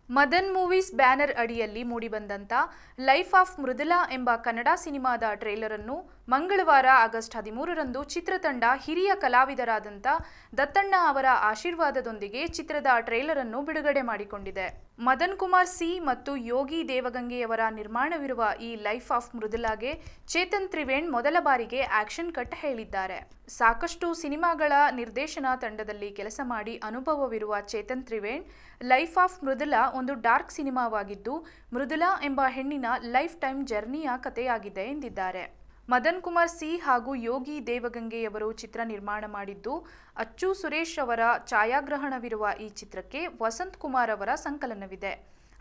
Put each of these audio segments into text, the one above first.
Madan movies banner ಅಡಿಯಲ್ಲಿ ಮೂಡಿಬಂದಂತ life of Mridula ಎಂಬ ಕನ್ನಡ ಸಿನಿಮಾದ ಟ್ರೇಲರ್ ಅನ್ನು ಮಂಗಳವಾರ ಆಗಸ್ಟ್ 13ರಂದು ಚಿತ್ರತಂಡ ಹಿರಿಯ ಕಲಾವಿದರಾದಂತ ದತ್ತಣ್ಣ ಅವರ ಆಶೀರ್ವಾದದೊಂದಿಗೆ ಚಿತ್ರದ ಟ್ರೇಲರ್ ಅನ್ನು ಬಿಡುಗಡೆ ಮಾಡಿಕೊಂಡಿದೆ. ಮದನ್ ಕುಮಾರ್ ಸಿ ಮತ್ತು ಯೋಗಿ ದೇವಗಂಗೆಯವರ ನಿರ್ಮಾಣವಿರುವ ಈ ಲೈಫ್ ಆಫ್ ಮೃದುಲಾಗೆ ಚೇತನ್ ತ್ರಿವೇಣ್ ಮೊದಲ ಬಾರಿಗೆ ಆಕ್ಷನ್ ಕಟ್ ಹೇಳಿದ್ದಾರೆ. ಸಾಕಷ್ಟು ಸಿನಿಮಾಗಳ ನಿರ್ದೇಶನ ತಂಡದಲ್ಲಿ ಕೆಲಸ ಮಾಡಿ ಅನುಭವವಿರುವ ಚೇತನ್ ತ್ರಿವೇಣ್ ಲೈಫ್ ಆಫ್ ಮೃದುಲಾ ಒಂದು ಡಾರ್ಕ್ ಸಿನಿಮಾವಾಗಿದ್ದು ಮೃದುಲಾ ಎಂಬ ಹೆಣ್ಣಿನ ಲೈಫ್ ಟೈಮ್ ಜರ್ನಿಯ ಕಥೆಯಾಗಿದೆ ಎಂದಿದ್ದಾರೆ. ಮದನ್ ಕುಮಾರ್ ಸಿ ಹಾಗೂ ಯೋಗಿ ದೇವಗಂಗೆಯವರು ಚಿತ್ರ ನಿರ್ಮಾಣ ಮಾಡಿದ್ದು ಅಚ್ಚು ಸುರೇಶ್ ಅವರ ಛಾಯಾಗ್ರಹಣವಿರುವ ಈ ಚಿತ್ರಕ್ಕೆ ವಸಂತ್ ಕುಮಾರ್ ಅವರ ಸಂಕಲನವಿದೆ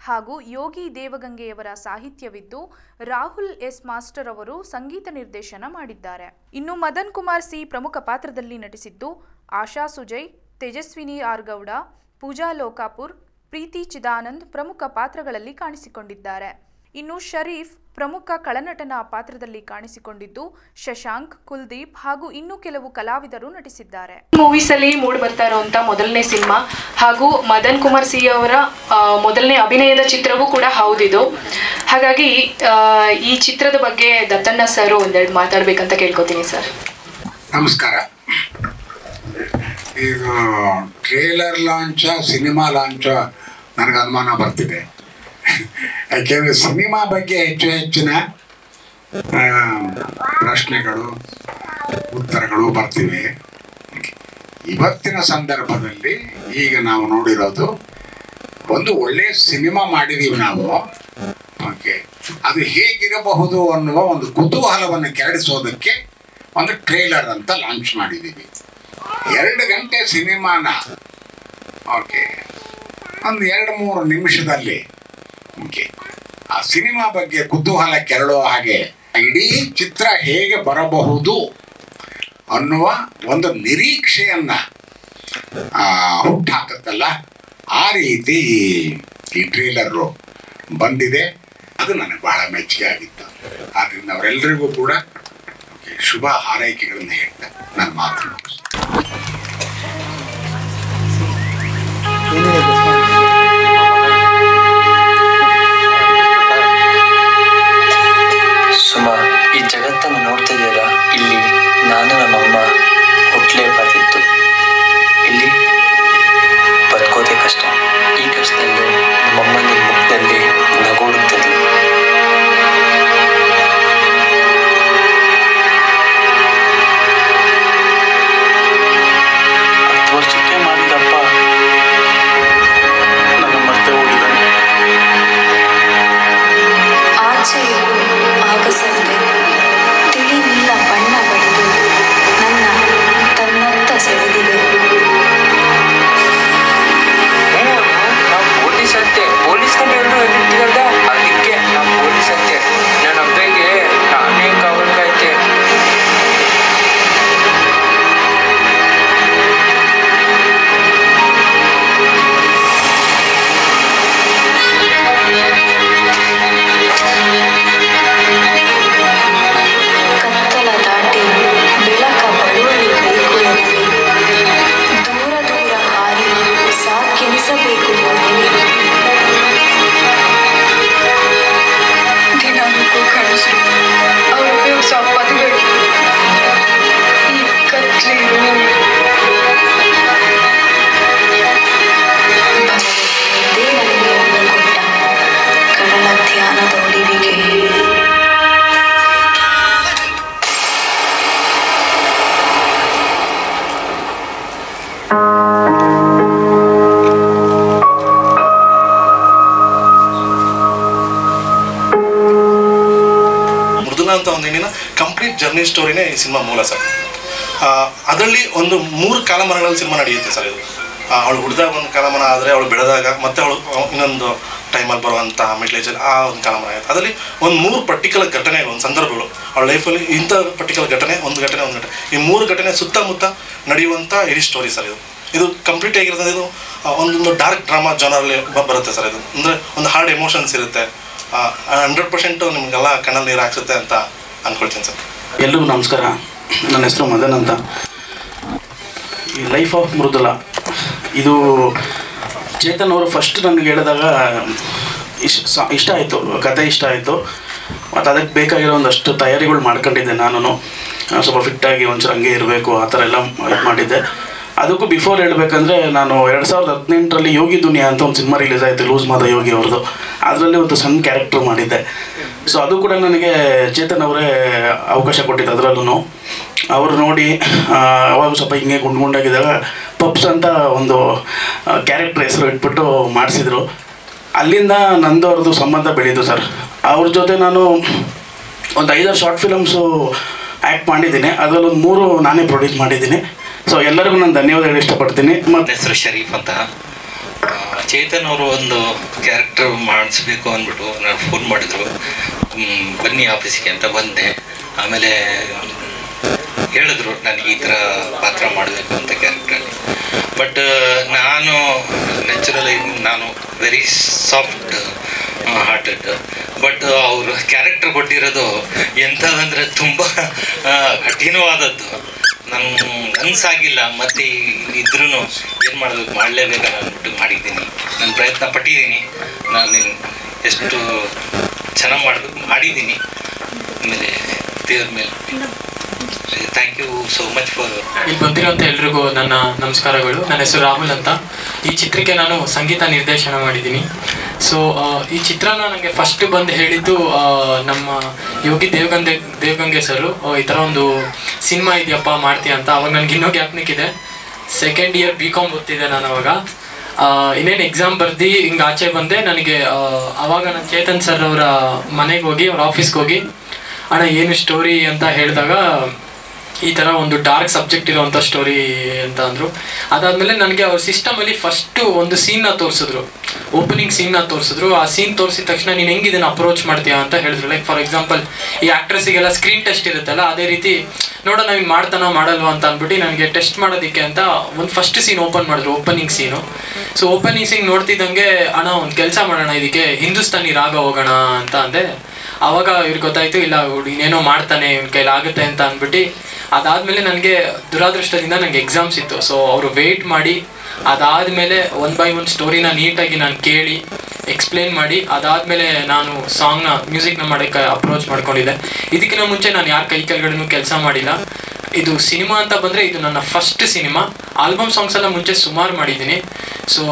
ಹಾಗೂ ಯೋಗಿ ದೇವಗಂಗೆಯವರ ಸಾಹಿತ್ಯವಿದ್ದು ರಾಹುಲ್ ಎಸ್ ಮಾಸ್ಟರ್ ಅವರು ಸಂಗೀತ ನಿರ್ದೇಶನ ಮಾಡಿದ್ದಾರೆ. ಇನ್ನು ಮದನ್ ಕುಮಾರ್ ಸಿ ಪ್ರಮುಖ ಪಾತ್ರದಲ್ಲಿ ನಟಿಸಿದ್ದು ಆಶಾ ಸುಜಯ್, ತೇಜಸ್ವಿನಿ ಆರ್ ಗೌಡ, ಪೂಜಾ ಲೋಕಾಪುರ್, ಪ್ರೀತಿ ಚಿದಾನಂದ್ ಪ್ರಮುಖ ಪಾತ್ರಗಳಲ್ಲಿ ಕಾಣಿಸಿಕೊಂಡಿದ್ದಾರೆ. ಇನ್ನು ಶರೀಫ್ ಪ್ರಮುಖ ಖಳನಟನ ಪಾತ್ರದಲ್ಲಿ ಕಾಣಿಸಿಕೊಂಡಿದ್ದು ಶಶಾಂಕ್, ಕುಲ್ದೀಪ್ ಹಾಗೂ ಇನ್ನು ಕೆಲವು ಕಲಾವಿದರು ನಟಿಸಿದ್ದಾರೆ. ಮೂವೀಸ್ ಅಲ್ಲಿ ಮೂಡಿ ಬರ್ತಾ ಇರುವಂತ ಮೊದಲನೇ ಸಿನಿಮಾ ಹಾಗೂ ಮದನ್ ಕುಮಾರ್ ಸಿ ಅವರ ಮೊದಲನೇ ಅಭಿನಯದ ಚಿತ್ರವೂ ಕೂಡ ಹೌದಿದು. ಹಾಗಾಗಿ ಈ ಚಿತ್ರದ ಬಗ್ಗೆ ದತ್ತಣ್ಣ ಸರ್ ಒಂದೆರಡು ಮಾತಾಡ್ಬೇಕಂತ ಕೇಳ್ಕೊತೀನಿ ಸರ್. ನಮಸ್ಕಾರ. ಇದು ಟ್ರೇಲರ್ ಲಾಂಚ ಸಿನಿಮಾ ಲಾಂಚ ನನಗೆ ಅನುಮಾನ ಬರ್ತಿದೆ. ಯಾಕೆಂದರೆ ಸಿನಿಮಾ ಬಗ್ಗೆ ಹೆಚ್ಚಿನ ಪ್ರಶ್ನೆಗಳು ಉತ್ತರಗಳು ಬರ್ತಿವೆ. ಇವತ್ತಿನ ಸಂದರ್ಭದಲ್ಲಿ ಈಗ ನಾವು ನೋಡಿರೋದು ಒಂದು ಒಳ್ಳೆಯ ಸಿನಿಮಾ ಮಾಡಿದ್ದೀವಿ ನಾವು. ಓಕೆ, ಅದು ಹೇಗಿರಬಹುದು ಅನ್ನುವ ಒಂದು ಕುತೂಹಲವನ್ನು ಕೆರಳಿಸೋದಕ್ಕೆ ಒಂದು ಟ್ರೇಲರ್ ಅಂತ ಲಾಂಚ್ ಮಾಡಿದ್ದೀವಿ. 2 ಗಂಟೆ ಸಿನಿಮಾನ ಓಕೆ ಒಂದು 2-3 ನಿಮಿಷದಲ್ಲಿ ಓಕೆ ಆ ಸಿನಿಮಾ ಬಗ್ಗೆ ಕುತೂಹಲ ಕೆರಳುವ ಹಾಗೆ ಇಡೀ ಚಿತ್ರ ಹೇಗೆ ಬರಬಹುದು ಅನ್ನುವ ಒಂದು ನಿರೀಕ್ಷೆಯನ್ನು ಹುಟ್ಟಾಕತ್ತಲ್ಲ, ಆ ರೀತಿ ಈ ಟ್ರೇಲರು ಬಂದಿದೆ. ಅದು ನನಗೆ ಬಹಳ ಮೆಚ್ಚುಗೆ ಆಗಿತ್ತು. ಆದ್ದರಿಂದ ಅವರೆಲ್ಲರಿಗೂ ಕೂಡ ಶುಭ ಹಾರೈಕೆಗಳನ್ನು ಹೇಳ್ತಾ ನನ್ನ ಮಾತು ಸುಮಾ, ಈ ಜಗತ್ತನ್ನು ನೋಡ್ತಿದ್ದೀರಾ? ಇಲ್ಲಿ ನಾನು ನಮ್ಮಮ್ಮ ಹುಟ್ಟಲೇಬಾರ್ದಿತ್ತು. ಇಲ್ಲಿ ಬದುಕೋದೇ ಕಷ್ಟ. ಈ ಕಷ್ಟದಲ್ಲಿ ನಮ್ಮಮ್ಮನ ಮುಖದಲ್ಲಿ ನಗೋಡುತ್ತದೆ. ವರ್ಷಕ್ಕೆ ಮಾಡಿದಪ್ಪ ನನ್ನ ಮರ್ತೆ ಹೋಗಿದ್ದಾನೆ. ಆಚೆಯು ಆಗಸಂತೆ ತಿಳಿ ನೀಲ ಬಣ್ಣ ಬಡಿದು ನನ್ನ ತನ್ನತ್ತ ಸೆಳೆದಿದೆ. ನಾವು ಪೊಲೀಸ್ ಅಂತೆ, ಪೊಲೀಸ್ ಕಂಡು ಇಟ್ಟಿದ್ದ, ಅದಕ್ಕೆ ನಾವು ಪೊಲೀಸ್ ಅಂತೆ. ನನ್ನ ಅಬ್ಬೆಗೆ ನಾನೇ ಕಾವಲ್ಕಾಯ್ತೆ. ಕತ್ತಲ ದಾಟಿ ಬೆಳಕ ಬಳುವಳಿಬೇಕು ನನಗೆ. ದೂರ ದೂರ ಹಾರಿ ಸಾಕೆನಿಸಬೇಕು ನನಗೆ. ದಿನಾಂಕು ಕನಸು ಅವರು ಉಪಯೋಗಿಸೋ ಪದಗಳು ಈ ಕತ್ಲೆಯು ಭರವಸೆಯದ್ದೇ ನನಗೆ ಒಂದು ಕೊಟ್ಟ ಕಡಲ ಧ್ಯಾನದ ಒಡಿವಿಗೆ. ಮೃದುಲಾ ಅಂತ ಒಂದು ಹೆಣ್ಣಿನ ಕಂಪ್ಲೀಟ್ ಜರ್ನಿ ಸ್ಟೋರಿನೇ ಈ ಸಿನಿಮಾ ಮೂಲ ಸರ್. ಅದರಲ್ಲಿ ಒಂದು 3 ಕಾಲಮಾನಗಳಲ್ಲಿ ಸಿನಿಮಾ ನಡೆಯುತ್ತೆ ಸರ್. ಇದು ಅವಳು ಹುಟ್ಟಿದಾಗ ಒಂದು ಕಾಲಮಾನ ಆದರೆ, ಅವಳು ಬೆಳೆದಾಗ ಮತ್ತೆ ಅವಳು ಇನ್ನೊಂದು ಟೈಮಲ್ಲಿ ಬರುವಂಥ ಮಿಡ್ಲ್ ಏಜಲ್ಲಿ ಆ ಒಂದು ಕಾಲಮಾನ ಆಗುತ್ತೆ. ಅದರಲ್ಲಿ ಒಂದು 3 ಪರ್ಟಿಕ್ಯುಲರ್ ಘಟನೆಗಳು, ಒಂದು ಸಂದರ್ಭಗಳು ಅವಳ ಲೈಫಲ್ಲಿ ಇಂಥ ಪರ್ಟಿಕ್ಯುಲರ್ ಘಟನೆ, ಒಂದು ಘಟನೆ. ಈ 3 ಘಟನೆ ಸುತ್ತಮುತ್ತ ನಡೆಯುವಂಥ ಇಡೀ ಸ್ಟೋರಿ ಸರ್. ಇದು ಕಂಪ್ಲೀಟ್ ಆಗಿರ್ತದೆ. ಇದು ಒಂದೊಂದು ಡಾರ್ಕ್ ಡ್ರಾಮಾ ಜಾನರಲ್ಲಿ ಬರುತ್ತೆ ಸರ್. ಇದು ಅಂದರೆ ಒಂದು ಹಾರ್ಡ್ ಎಮೋಷನ್ಸ್ ಇರುತ್ತೆ. 100% ನಿಮಗೆಲ್ಲ ಕಣ್ಣಲ್ಲಿ ನೀರು ಹಾಕ್ಸುತ್ತೆ ಅಂತ ಅಂದ್ಕೊಳ್ತೀನಿ ಸರ್. ಎಲ್ರಿಗೂ ನಮಸ್ಕಾರ. ನನ್ನ ಹೆಸರು ಮದನ್ ಅಂತ. ಈ ಲೈಫ್ ಆಫ್ ಮೃದುಲಾ ಇದು ಚೇತನ್ ಅವರು ಫಸ್ಟ್ ನನಗೆ ಹೇಳಿದಾಗ ಇಷ್ಟ ಆಯಿತು, ಕತೆ ಇಷ್ಟ ಆಯಿತು. ಮತ್ತು ಅದಕ್ಕೆ ಬೇಕಾಗಿರೋ ಒಂದಷ್ಟು ತಯಾರಿಗಳು ಮಾಡ್ಕೊಂಡಿದ್ದೆ. ನಾನು ಸ್ವಲ್ಪ ಫಿಟ್ಟಾಗಿ ಒಂಚೂರು ಹಂಗೆ ಇರಬೇಕು, ಆ ಥರ ಎಲ್ಲ ಇದು ಮಾಡಿದ್ದೆ. ಅದಕ್ಕೂ ಬಿಫೋರ್ ಹೇಳಬೇಕಂದ್ರೆ, ನಾನು 2018ರಲ್ಲಿ ಯೋಗಿ ದುನಿಯಾ ಅಂತ ಒಂದು ಸಿನಿಮಾ ರಿಲೀಸ್ ಆಯಿತು, ಲೂಸ್ ಮಾದ ಯೋಗಿ ಅವ್ರದ್ದು. ಅದರಲ್ಲಿ ಒಂದು ಸಣ್ಣ ಕ್ಯಾರೆಕ್ಟರ್ ಮಾಡಿದ್ದೆ. ಸೊ ಅದು ಕೂಡ ನನಗೆ ಚೇತನ್ ಅವರೇ ಅವಕಾಶ ಕೊಟ್ಟಿದ್ದು. ಅದರಲ್ಲೂ ಅವರು ನೋಡಿ ಅವಾಗ ಸ್ವಲ್ಪ ಹಿಂಗೆ ಗುಂಡಾಗಿದ್ದಾಗ ಪಪ್ಸ್ ಅಂತ ಒಂದು ಕ್ಯಾರೆಕ್ಟರ್ ಹೆಸರು ಇಟ್ಬಿಟ್ಟು ಮಾಡಿಸಿದ್ರು. ಅಲ್ಲಿಂದ ನಂದು ಅವ್ರದ್ದು ಸಂಬಂಧ ಬೆಳೀತು ಸರ್. ಅವ್ರ ಜೊತೆ ನಾನು ಒಂದು 5-6 ಶಾರ್ಟ್ ಫಿಲಮ್ಸು ಆ್ಯಕ್ಟ್ ಮಾಡಿದ್ದೀನಿ. ಅದರಲ್ಲೂ 3 ನಾನೇ ಪ್ರೊಡ್ಯೂಸ್ ಮಾಡಿದ್ದೀನಿ. ಸೊ ಎಲ್ಲರಿಗೂ ನಾನು ಧನ್ಯವಾದ ಹೇಳಿ ಇಷ್ಟಪಡ್ತೀನಿ. ನನ್ನ ಹೆಸರು ಶರೀಫ್ ಅಂತ. ಚೇತನ್ ಅವರು ಒಂದು ಕ್ಯಾರೆಕ್ಟರ್ ಮಾಡಿಸ್ಬೇಕು ಅಂದ್ಬಿಟ್ಟು ನಾನು ಫೋನ್ ಮಾಡಿದ್ರು, ಬನ್ನಿ ಆಫೀಸಿಗೆ ಅಂತ ಬಂದೆ. ಆಮೇಲೆ ಹೇಳಿದ್ರು ನನಗೆ ಈ ಥರ ಪಾತ್ರ ಮಾಡಬೇಕು ಅಂತ ಕ್ಯಾರೆಕ್ಟ್ರಲ್ಲಿ. ಬಟ್ ನಾನು ನ್ಯಾಚುರಲಿ ನಾನು ವೆರಿ ಸಾಫ್ಟ್ ಹಾರ್ಟೆಡ್. ಬಟ್ ಅವರು ಕ್ಯಾರೆಕ್ಟರ್ ಕೊಟ್ಟಿರೋದು ಎಂಥದಂದರೆ ತುಂಬ ಕಠಿಣವಾದದ್ದು. ನನಸಾಗಿಲ್ಲ. ಮತ್ತು ಇದ್ರೂ ಏನು ಮಾಡಬೇಕು, ಮಾಡಲೇಬೇಕಲ್ಲ ಅಂದ್ಬಿಟ್ಟು ಮಾಡಿದ್ದೀನಿ. ನಾನು ಪ್ರಯತ್ನ ಪಟ್ಟಿದ್ದೀನಿ. ನಾನು ಎಷ್ಟು ಚೆನ್ನಾಗಿ ಮಾಡಬೇಕು ಮಾಡಿದ್ದೀನಿ. ಆಮೇಲೆ ದೇವ್ರ ಮೇಲೆ thank you so much for. ಇಲ್ಲಿ ಬಂದಿರೋಂಥ ಎಲ್ರಿಗೂ ನನ್ನ ನಮಸ್ಕಾರಗಳು. ನನ್ನ ಹೆಸರು ರಾಹುಲ್ ಅಂತ. ಈ ಚಿತ್ರಕ್ಕೆ ನಾನು ಸಂಗೀತ ನಿರ್ದೇಶನ ಮಾಡಿದ್ದೀನಿ. ಸೊ ಈ ಚಿತ್ರನ ನನಗೆ ಫಸ್ಟ್ ಬಂದು ಹೇಳಿದ್ದು ನಮ್ಮ ಯೋಗಿ ದೇವಗಂಗೆ ಸರು, ಈ ಥರ ಒಂದು ಸಿನಿಮಾ ಇದೆಯಪ್ಪ ಮಾಡ್ತೀಯ ಅಂತ. ಅವಾಗ ನನಗೆ ಇನ್ನೂ ಜ್ಞಾಪನಕ್ಕಿದೆ, ಸೆಕೆಂಡ್ ಇಯರ್ BCom ಓದ್ತಿದ್ದೆ ನಾನು ಅವಾಗ. ಇನ್ನೇನು ಎಕ್ಸಾಮ್ ಬರ್ದು ಹಿಂಗೆ ಆಚೆ ಬಂದೆ. ನನಗೆ ಆವಾಗ ನಾನು ಚೇತನ್ ಸರ್ ಅವರ ಮನೆಗೆ ಹೋಗಿ, ಅವ್ರ ಆಫೀಸ್ಗೆ ಹೋಗಿ, ಅಣ್ಣ ಏನು ಸ್ಟೋರಿ ಅಂತ ಹೇಳಿದಾಗ ಈ ಥರ ಒಂದು ಡಾರ್ಕ್ ಸಬ್ಜೆಕ್ಟ್ ಇರೋವಂಥ ಸ್ಟೋರಿ ಅಂತ ಅಂದರು. ಅದಾದಮೇಲೆ ನನಗೆ ಅವ್ರ ಸಿಸ್ಟಮಲ್ಲಿ ಫಸ್ಟು ಒಂದು ಸೀನ್ನ ತೋರಿಸಿದ್ರು, ಓಪನಿಂಗ್ ಸೀನ್ನ ತೋರಿಸಿದ್ರು. ಆ ಸೀನ್ ತೋರಿಸಿದ ತಕ್ಷಣ ನೀನು ಹೆಂಗೆ ಇದನ್ನು ಅಪ್ರೋಚ್ ಮಾಡ್ತೀಯಾ ಅಂತ ಹೇಳಿದ್ರು. ಲೈಕ್ ಫಾರ್ ಎಕ್ಸಾಂಪಲ್ ಈ ಆ್ಯಕ್ಟ್ರೆಸ್ಸಿಗೆಲ್ಲ ಸ್ಕ್ರೀನ್ ಟೆಸ್ಟ್ ಇರುತ್ತಲ್ಲ, ಅದೇ ರೀತಿ ನೋಡೋಣ ಇನ್ನು ಮಾಡ್ತಾನೋ ಮಾಡಲ್ವ ಅಂತ ಅಂದ್ಬಿಟ್ಟು ನನಗೆ ಟೆಸ್ಟ್ ಮಾಡೋದಕ್ಕೆ ಅಂತ ಒಂದು ಫಸ್ಟ್ ಸೀನ್ ಓಪನ್ ಮಾಡಿದ್ರು, ಓಪನಿಂಗ್ ಸೀನು. ಸೊ ಓಪನಿಂಗ್ ಸೀನ್ ನೋಡ್ತಿದ್ದಂಗೆ ಅಣ್ಣ ಒಂದು ಕೆಲಸ ಮಾಡೋಣ, ಇದಕ್ಕೆ ಹಿಂದೂಸ್ತಾನಿ ರಾಗ ಹೋಗೋಣ ಅಂತ ಅಂದೆ. ಆವಾಗ ಇವ್ರಿಗೆ ಗೊತ್ತಾಯಿತು, ಇಲ್ಲ ಇನ್ನೇನೋ ಮಾಡ್ತಾನೆ, ಇವ್ನ ಕೈಲಾಗುತ್ತೆ ಅಂತ ಅಂದ್ಬಿಟ್ಟು. ಅದಾದಮೇಲೆ ನನಗೆ ದುರಾದೃಷ್ಟದಿಂದ ನನಗೆ ಎಕ್ಸಾಮ್ಸ್ ಇತ್ತು. ಸೊ ಅವರು ವೆಯ್ಟ್ ಮಾಡಿ ಅದಾದಮೇಲೆ 1 by 1 ಸ್ಟೋರಿನ ನೀಟಾಗಿ ನಾನು ಕೇಳಿ ಎಕ್ಸ್ಪ್ಲೇನ್ ಮಾಡಿ ಅದಾದಮೇಲೆ ನಾನು ಸಾಂಗ್ನ ಮ್ಯೂಸಿಕ್ನ ಮಾಡೋಕ್ಕೆ ಅಪ್ರೋಚ್ ಮಾಡ್ಕೊಂಡಿದ್ದೆ. ಇದಕ್ಕಿಂತ ಮುಂಚೆ ನಾನು ಯಾರ ಕೆಳಗಡೆನೂ ಕೆಲಸ ಮಾಡಿಲ್ಲ. ಇದು ಸಿನಿಮಾ ಅಂತ ಬಂದರೆ ಇದು ನನ್ನ ಫಸ್ಟ್ ಸಿನಿಮಾ. ಆಲ್ಬಮ್ ಸಾಂಗ್ಸ್ ಎಲ್ಲ ಮುಂಚೆ ಸುಮಾರು ಮಾಡಿದ್ದೀನಿ. ಸೊ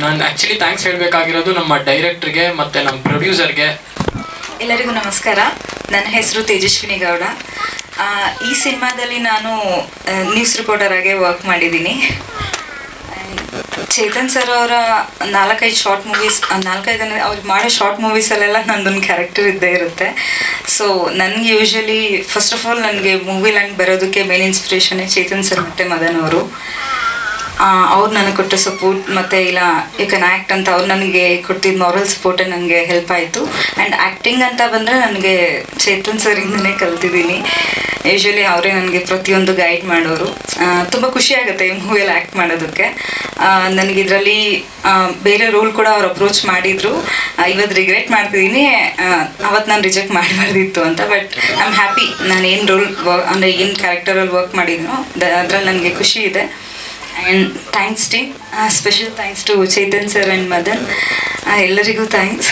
ನಾನು ಆ್ಯಕ್ಚುಲಿ ಥ್ಯಾಂಕ್ಸ್ ಹೇಳಬೇಕಾಗಿರೋದು ನಮ್ಮ ಡೈರೆಕ್ಟ್ರಿಗೆ ಮತ್ತು ನಮ್ಮ ಪ್ರೊಡ್ಯೂಸರ್ಗೆ. ಎಲ್ಲರಿಗೂ ನಮಸ್ಕಾರ. ನನ್ನ ಹೆಸರು ತೇಜಸ್ವಿನಿ ಗೌಡ. ಈ ಸಿನಿಮಾದಲ್ಲಿ ನಾನು ನ್ಯೂಸ್ ರಿಪೋರ್ಟರ್ ಆಗಿ ವರ್ಕ್ ಮಾಡಿದ್ದೀನಿ. ಚೇತನ್ ಸರ್ ಅವರ 4-5 ಶಾರ್ಟ್ ಮೂವೀಸ್, 4-5 ಅವ್ರು ಮಾಡೋ ಶಾರ್ಟ್ ಮೂವೀಸಲ್ಲೆಲ್ಲ ನಂದೊಂದು ಕ್ಯಾರೆಕ್ಟರ್ ಇದ್ದೇ ಇರುತ್ತೆ. ಸೊ ನನಗೆ ಯೂಶ್ವಲಿ ಫಸ್ಟ್ ಆಫ್ ಆಲ್ ನನಗೆ ಮೂವಿ ಲ್ಯಾಂಡ್ ಬರೋದಕ್ಕೆ ಮೇನ್ ಇನ್ಸ್ಪಿರೇಷನ್ನೇ ಚೇತನ್ ಸರ್ ಮತ್ತು ಮದನ್ ಅವರು. ಅವ್ರು ನನಗೆ ಕೊಟ್ಟ ಸಪೋರ್ಟ್ ಮತ್ತು ಇಲ್ಲ ಯು ಕ್ಯಾನ್ ಆ್ಯಕ್ಟ್ ಅಂತ ಅವ್ರು ನನಗೆ ಕೊಟ್ಟಿದ್ದ ಮಾರಲ್ ಸಪೋರ್ಟೇ ನನಗೆ ಹೆಲ್ಪ್ ಆಯಿತು. ಆ್ಯಂಡ್ ಆ್ಯಕ್ಟಿಂಗ್ ಅಂತ ಬಂದರೆ ನನಗೆ ಚೇತನ್ ಸರಿಂದನೇ ಕಲ್ತಿದ್ದೀನಿ. ಯೂಶ್ವಲಿ ಅವರೇ ನನಗೆ ಪ್ರತಿಯೊಂದು ಗೈಡ್ ಮಾಡೋರು. ತುಂಬ ಖುಷಿಯಾಗುತ್ತೆ ಈ ಮೂವಿಯಲ್ಲಿ ಆ್ಯಕ್ಟ್ ಮಾಡೋದಕ್ಕೆ. ನನಗಿದರಲ್ಲಿ ಬೇರೆ ರೋಲ್ ಕೂಡ ಅವ್ರು ಅಪ್ರೋಚ್ ಮಾಡಿದರು. ಇವತ್ತು ರಿಗ್ರೆಟ್ ಮಾಡ್ತಿದ್ದೀನಿ, ಅವತ್ತು ನಾನು ರಿಜೆಕ್ಟ್ ಮಾಡಬಾರ್ದಿತ್ತು ಅಂತ. But I am happy. ನಾನು ಏನು ರೋಲ್ ಅಂದರೆ ಏನು ಕ್ಯಾರೆಕ್ಟರಲ್ಲಿ ವರ್ಕ್ ಮಾಡಿದ್ನೋ ಅದರಲ್ಲಿ ನನಗೆ ಖುಷಿ ಇದೆ. And thanks team, special thanks to Chetan sir and Madan. ಎಲ್ಲರಿಗೂ ಥ್ಯಾಂಕ್ಸ್.